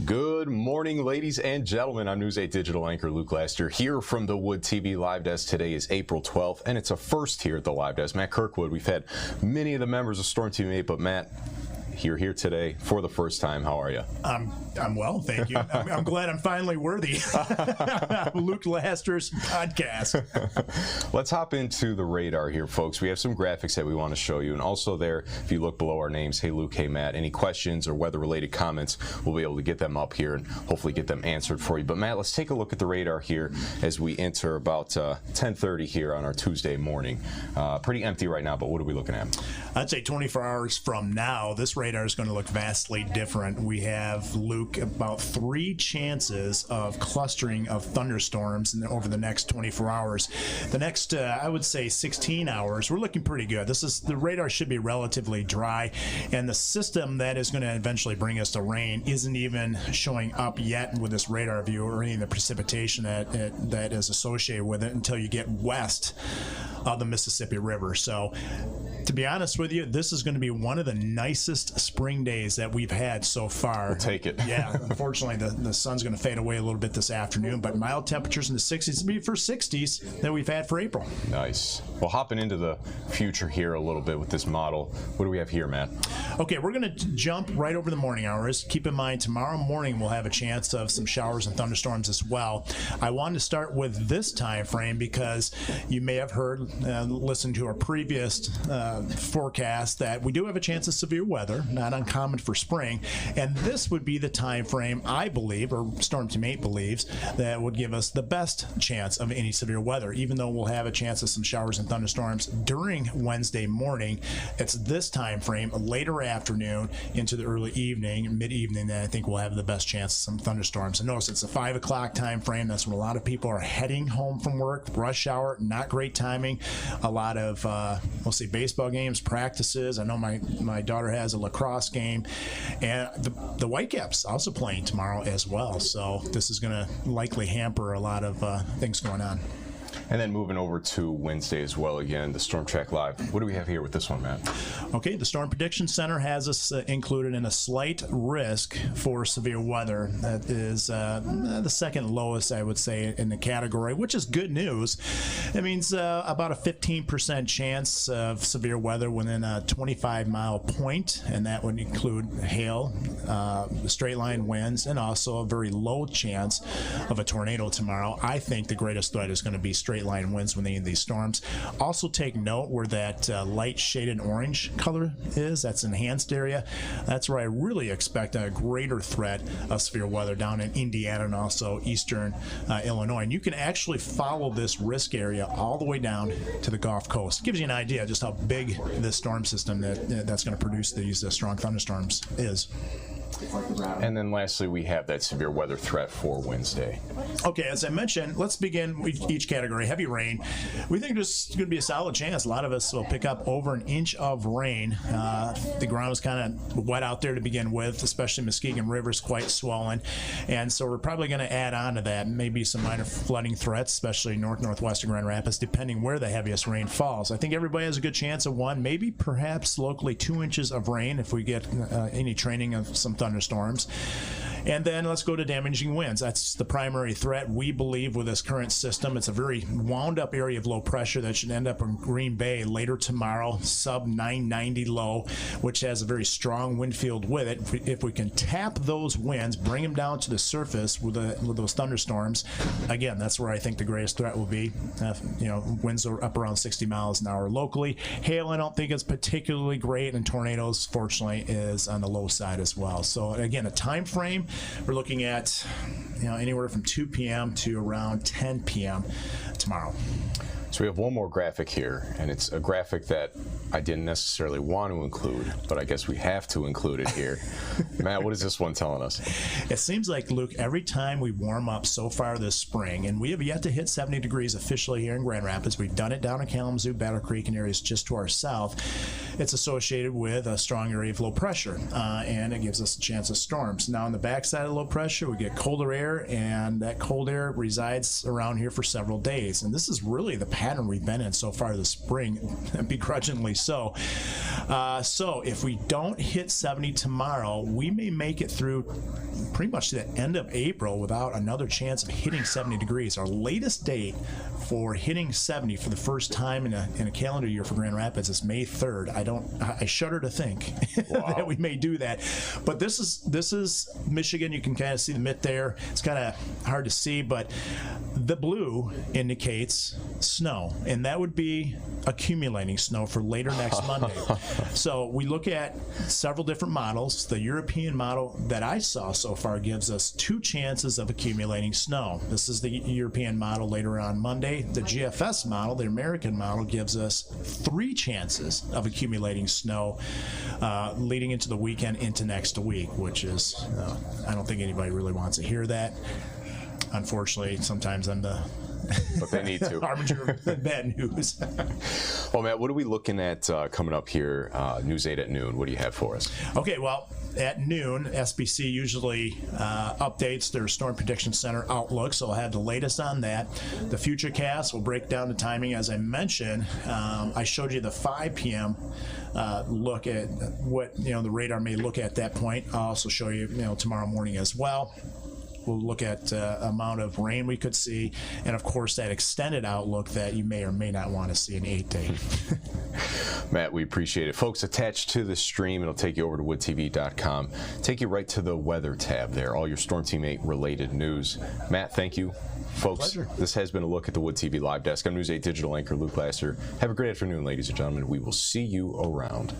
Good morning, ladies and gentlemen. I'm News 8 digital anchor Luke Laster here from the Wood TV Live Desk. Today is April 12th, and it's a first here at the Live Desk. Matt Kirkwood, we've had many of the members of Storm Team 8, but Matt, you're here today for the first time. How are you? I'm well, thank you. I'm glad I'm finally worthy. Luke Laster's podcast. Let's hop into the radar here, folks. We have some graphics that we want to show you, and also there, if you look below our names, hey Luke, hey Matt, any questions or weather-related comments, we'll be able to get them up here and hopefully get them answered for you. But Matt, let's take a look at the radar here as we enter about 10:30 here on our Tuesday morning. Pretty empty right now, but what are we looking at? I'd say 24 hours from now, this radar is going to look vastly different. We have, Luke, about 3 chances of clustering of thunderstorms over the next 24 hours. The next, I would say 16 hours, we're looking pretty good. The radar should be relatively dry, and the system that is going to eventually bring us to rain isn't even showing up yet with this radar view or any of the precipitation that is associated with it until you get west of the Mississippi River. So, to be honest with you, this is going to be one of the nicest spring days that we've had so far. We'll take it. Yeah, unfortunately, the sun's going to fade away a little bit this afternoon, but mild temperatures in the 60s will be for 60s that we've had for April. Nice. Well, hopping into the future here a little bit with this model, what do we have here, Matt? Okay, we're going to jump right over the morning hours. Keep in mind, tomorrow morning we'll have a chance of some showers and thunderstorms as well. I wanted to start with this time frame because you may have heard, listened to our previous forecast, that we do have a chance of severe weather, not uncommon for spring, and this would be the time frame, I believe, or Storm Team 8 believes, that would give us the best chance of any severe weather. Even though we'll have a chance of some showers and thunderstorms during Wednesday morning, it's this time frame, later afternoon into the early evening, mid-evening, that I think we'll have the best chance of some thunderstorms. And notice it's a 5 o'clock time frame. That's when a lot of people are heading home from work. Rush hour, not great timing. A lot of, we'll see, baseball games, practices. I know my daughter has a lacrosse game, and the Whitecaps also playing tomorrow as well. So this is going to likely hamper a lot of things going on. And then moving over to Wednesday as well, again, the Storm Track Live. What do we have here with this one, Matt? Okay, the Storm Prediction Center has us included in a slight risk for severe weather. That is the second lowest, I would say, in the category, which is good news. It means about a 15% chance of severe weather within a 25-mile point, and that would include hail, straight line winds, and also a very low chance of a tornado tomorrow. I think the greatest threat is going to be straight line winds with any of these storms. Also take note where that light shaded orange color is. That's enhanced area. That's where I really expect a greater threat of severe weather down in Indiana and also eastern Illinois. And you can actually follow this risk area all the way down to the Gulf Coast. Gives you an idea just how big this storm system that's going to produce these strong thunderstorms is. And then lastly, we have that severe weather threat for Wednesday. Okay, as I mentioned, let's begin with each category. Heavy rain. We think there's going to be a solid chance. A lot of us will pick up over an inch of rain. The ground was kind of wet out there to begin with, especially Muskegon River's quite swollen. And so we're probably going to add on to that maybe some minor flooding threats, especially northwestern Grand Rapids, depending where the heaviest rain falls. I think everybody has a good chance of 1, maybe perhaps locally 2 inches of rain if we get any training of some thunderstorms. And then let's go to damaging winds. That's the primary threat, we believe, with this current system. It's a very wound up area of low pressure that should end up in Green Bay later tomorrow, sub 990 low, which has a very strong wind field with it. If we can tap those winds, bring them down to the surface with those thunderstorms, again, that's where I think the greatest threat will be. Winds are up around 60 miles an hour locally. Hail, I don't think it's particularly great, and tornadoes, fortunately, is on the low side as well. So again, a time frame, we're looking at anywhere from 2 p.m. to around 10 p.m. tomorrow. So we have one more graphic here, and it's a graphic that I didn't necessarily want to include, but I guess we have to include it here. Matt, what is this one telling us? It seems like, Luke, every time we warm up so far this spring, and we have yet to hit 70 degrees officially here in Grand Rapids. We've done it down in Kalamazoo, Battle Creek, and areas just to our south. it's associated with a strong area of low pressure, and it gives us a chance of storms. Now on the backside of low pressure, we get colder air, and that cold air resides around here for several days. And this is really the pattern we've been in so far this spring, begrudgingly so. So if we don't hit 70 tomorrow, we may make it through pretty much to the end of April without another chance of hitting 70 degrees. Our latest date for hitting 70 for the first time in a calendar year for Grand Rapids is May 3rd. I shudder to think that we may do that. But this is Michigan. You can kind of see the mitt there. It's kind of hard to see, but the blue indicates snow, and that would be accumulating snow for later next Monday. So we look at several different models. The European model that I saw so far gives us 2 chances of accumulating snow. This is the European model later on Monday. The GFS model, the American model, gives us 3 chances of accumulating snow leading into the weekend into next week, which is, I don't think anybody really wants to hear that. Unfortunately, sometimes I'm the but they need to. harbinger of bad news. Well, Matt, what are we looking at coming up here? News 8 at noon. What do you have for us? Okay, well, at noon, SBC usually updates their Storm Prediction Center outlook, so I'll have the latest on that. The FUTURECAST will break down the timing, as I mentioned. I showed you the 5 p.m. Look at what the radar may look at that point. I'll also show you tomorrow morning as well. We'll look at amount of rain we could see, and of course that extended outlook that you may or may not want to see in 8-day. Matt, we appreciate it. Folks, attached to the stream, it'll take you over to woodtv.com. Take you right to the weather tab there, all your Storm Team 8 related news. Matt, thank you. Folks, Pleasure. This has been a look at the Wood TV Live Desk. I'm News 8 digital anchor Luke Lasser. Have a great afternoon, ladies and gentlemen. We will see you around.